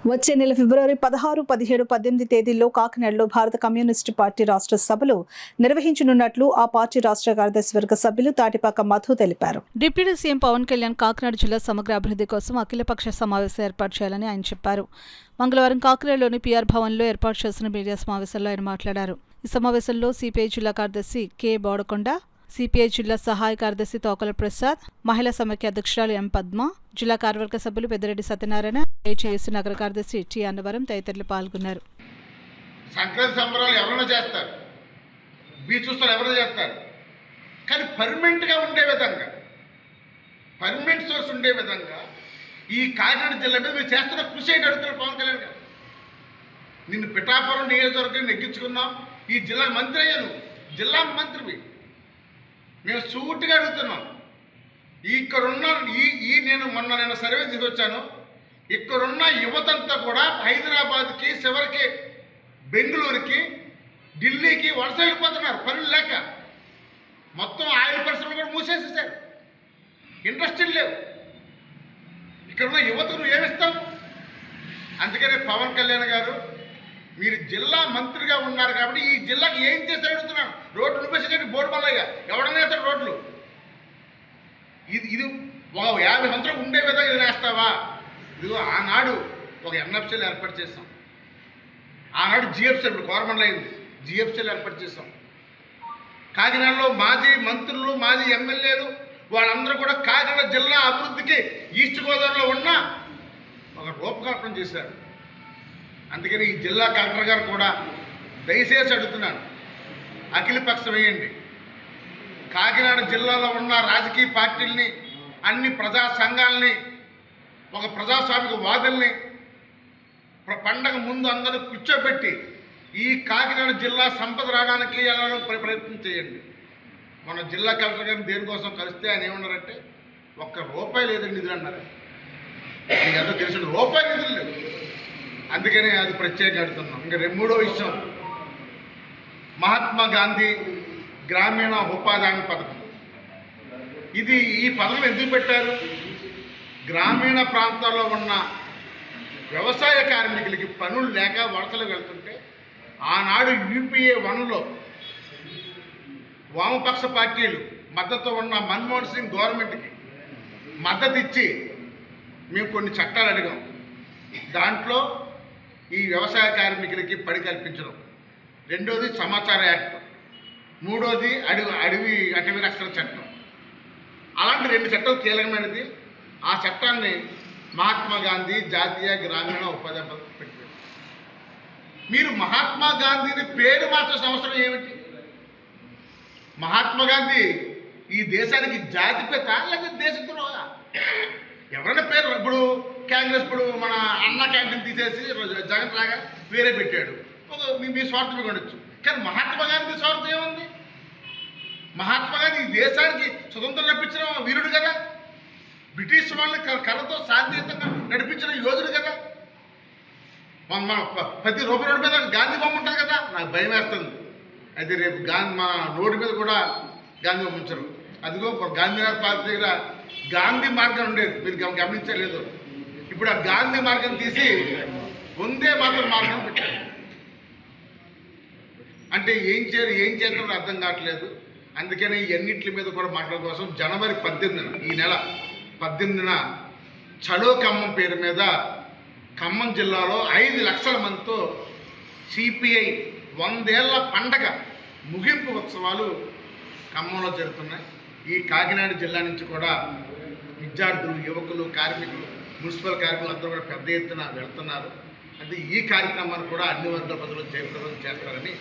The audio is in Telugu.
వచ్చే నెల ఫిబ్రవరి 16, 17, 18 తేదీల్లో కాకినాడలో భారత కమ్యూనిస్టు పార్టీ రాష్ట్ర సభలు నిర్వహించనున్నట్లు ఆ పార్టీ రాష్ట్ర కార్యదర్శి వర్గ సభ్యులు తాటిపాక మధు తెలిపారు. డిప్యూటీ సీఎం పవన్ కళ్యాణ్ కాకినాడ జిల్లా సమగ్ర అభివృద్ధి కోసం అఖిలపక్ష సమావేశం ఏర్పాటు చేయాలని ఆయన చెప్పారు. మంగళవారం కాకినాడలోని పీఆర్ భవన్లో ఏర్పాటు చేసిన మీడియా సమావేశంలో ఆయన మాట్లాడారు. ఈ సమావేశంలో సిపిఐ జిల్లా కార్యదర్శి కె బోడకొండ, సిపిఐ జిల్లా సహాయ కార్యదర్శి తోకల ప్రసాద్, మహిళా సమైక్య అధ్యక్షురాలు ఎం పద్మ, జిల్లా కార్యవర్గ సభ్యులు పెద్దిరెడ్డి సత్యనారాయణ, ఏజేఎస్ నగర కార్యదర్శి టి అన్నవరం తదితరులు పాల్గొన్నారు. సంక్రాంతి సంబరాలు ఎవరైనా చేస్తారు, బీచ్ ఉత్సవాలు ఎవరైనా చేస్తారు, కానీ పర్మనెంట్గా ఉండే విధంగా, పర్మనెంట్ సోర్స్ ఉండే విధంగా ఈ కాకినాడ జిల్లా మీద మీరు చేస్తున్న కృషి ఏంటి అడుగుతున్నారు పవన్ కళ్యాణ్ గారు. నిన్ను పిఠాపురం నియోజకవర్గం నెగ్గించుకున్నాం, ఈ జిల్లా మంత్రి అయ్యాను, జిల్లా మంత్రివి. మేము సూటిగా అడుగుతున్నాం, ఇక్కడున్న నేను సర్వే చేసి వచ్చాను, ఇక్కడున్న యువతంతా కూడా హైదరాబాద్కి, చివరికి బెంగళూరుకి, ఢిల్లీకి వలస వెళ్ళిపోతున్నారు పనులు లేక. మొత్తం ఆయిల్ పరిశ్రమలు కూడా మూసేసేసారు, ఇండస్ట్రీలు లేవు. ఇక్కడున్న యువతను ఏమిస్తాం? అందుకనే పవన్ కళ్యాణ్ గారు మీరు జిల్లా మంత్రిగా ఉన్నారు కాబట్టి ఈ జిల్లాకి ఏం చేస్తారు అడుగుతున్నాను. రోడ్లు నిలిపేసేటట్టు బోర్డు మల్లయ్య ఎవడన్నా వేస్తాడు రోడ్లు. ఇది ఒక 50 సంవత్సరాలు ఉండే విధంగా ఇది వేస్తావా? ఇదిగో ఆనాడు ఒక ఎన్ఎఫ్సీలు ఏర్పాటు చేస్తాం, ఆనాడు జిఎఫ్సీ ఇప్పుడు గవర్నమెంట్లో అయింది, జిఎఫ్సీలు ఏర్పాటు చేస్తాం. కాకినాడలో మాజీ మంత్రులు, మాజీ ఎమ్మెల్యేలు వాళ్ళందరూ కూడా కాకినాడ జిల్లా అభివృద్ధికి ఈస్ట్ గోదావరిలో ఉన్న ఒక రూపకల్పన చేశారు. అందుకని ఈ జిల్లా కలెక్టర్ గారు కూడా దయచేసి అడుగుతున్నాను, అఖిలపక్షం వేయండి. కాకినాడ జిల్లాలో ఉన్న రాజకీయ పార్టీలని, అన్ని ప్రజా సంఘాలని, ఒక ప్రజాస్వామిక వాదుల్ని పండగ ముందు అందరూ కూర్చోబెట్టి ఈ కాకినాడ జిల్లా సంపద రావడానికి ప్రయత్నం చేయండి. మన జిల్లా కలెక్టర్ గారిని దేనికోసం కలిస్తే ఆయన ఏమన్నారంటే ₹1 లేదండి నిధులు అన్నారు. మీకు ఎంతో తెలిసిన రూపాయి నిధులు లేవు. అందుకనే అది ప్రత్యేకంగా అడుగుతున్నాం. ఇంకా మూడో విషయం, మహాత్మా గాంధీ గ్రామీణ ఉపాధి హామీ పథకం. ఈ పథకం ఎందుకు పెట్టారు? గ్రామీణ ప్రాంతాల్లో ఉన్న వ్యవసాయ కార్మికులకి పనులు లేక వలసలు వెళ్తుంటే ఆనాడు యూపీఏ 1లో వామపక్ష పార్టీలు మద్దతు ఉన్న మన్మోహన్ సింగ్ గవర్నమెంట్కి మద్దతు ఇచ్చి మేము కొన్ని చట్టాలు అడిగాం. దాంట్లో ఈ వ్యవసాయ కార్మికులకి పని కల్పించడం, రెండోది సమాచార యాక్ట్, మూడోది అటవీ రక్షణ చట్టం. అలాంటి 2 చట్టాలు కీలకమైనది. ఆ చట్టాన్ని మహాత్మా గాంధీ జాతీయ గ్రామీణ ఉపాధి పథకం పెట్టారు. మీరు మహాత్మా గాంధీని పేరు మార్చాల్సిన అవసరం ఏమిటి? మహాత్మా గాంధీ ఈ దేశానికి జాతిపిత లేకపోతే దేశద్రోహ? ఎవరైనా పేరు, ఇప్పుడు కాంగ్రెస్ ఇప్పుడు మన అన్న క్యాంటీన్ తీసేసి జగన్ లాగా వేరే పెట్టాడు, మీ స్వార్థం ఉండొచ్చు. కానీ మహాత్మా గాంధీ స్వార్థం ఏముంది? మహాత్మా గాంధీ ఈ దేశానికి స్వతంత్రం నడిపించిన వీరుడు కదా, బ్రిటిష్ వాళ్ళని కళతో శాంతియుతంగా నడిపించిన యోధుడు కదా. మన ప్రతి రూపాయి మీద గాంధీ బొమ్మ ఉంటుంది కదా. నాకు భయం వేస్తుంది. అయితే రేపు మా రోడ్డు మీద కూడా గాంధీ బొమ్మ ఉంచరు. అదిగో గాంధీనగర్ పార్క్ దగ్గర గాంధీ మార్గం ఉండేది, మీరు గమనించలేదు. ఇప్పుడు ఆ గాంధీ మార్గం తీసి వందే మాత్రం మార్గం పెట్టారు. అంటే ఏం చేస్తారో అర్థం కావట్లేదు. అందుకని ఇవన్నింటి మీద కూడా మాట్లాడడం కోసం జనవరి 18న, ఈ నెల 18న చలో ఖమ్మం పేరు మీద ఖమ్మం జిల్లాలో 5 లక్షల మందితో సిపిఐ 100 ఏళ్ల పండగ ముగింపు ఉత్సవాలు ఖమ్మంలో జరుగుతున్నాయి. ఈ కాకినాడ జిల్లా నుంచి కూడా విద్యార్థులు, యువకులు, కార్మికులు, మున్సిపల్ కార్మికులు అందరూ కూడా పెద్ద ఎత్తున వెళ్తున్నారు. అంటే ఈ కార్యక్రమాన్ని కూడా అన్ని వర్గాల ప్రజలు జయప్రదం చేస్తారని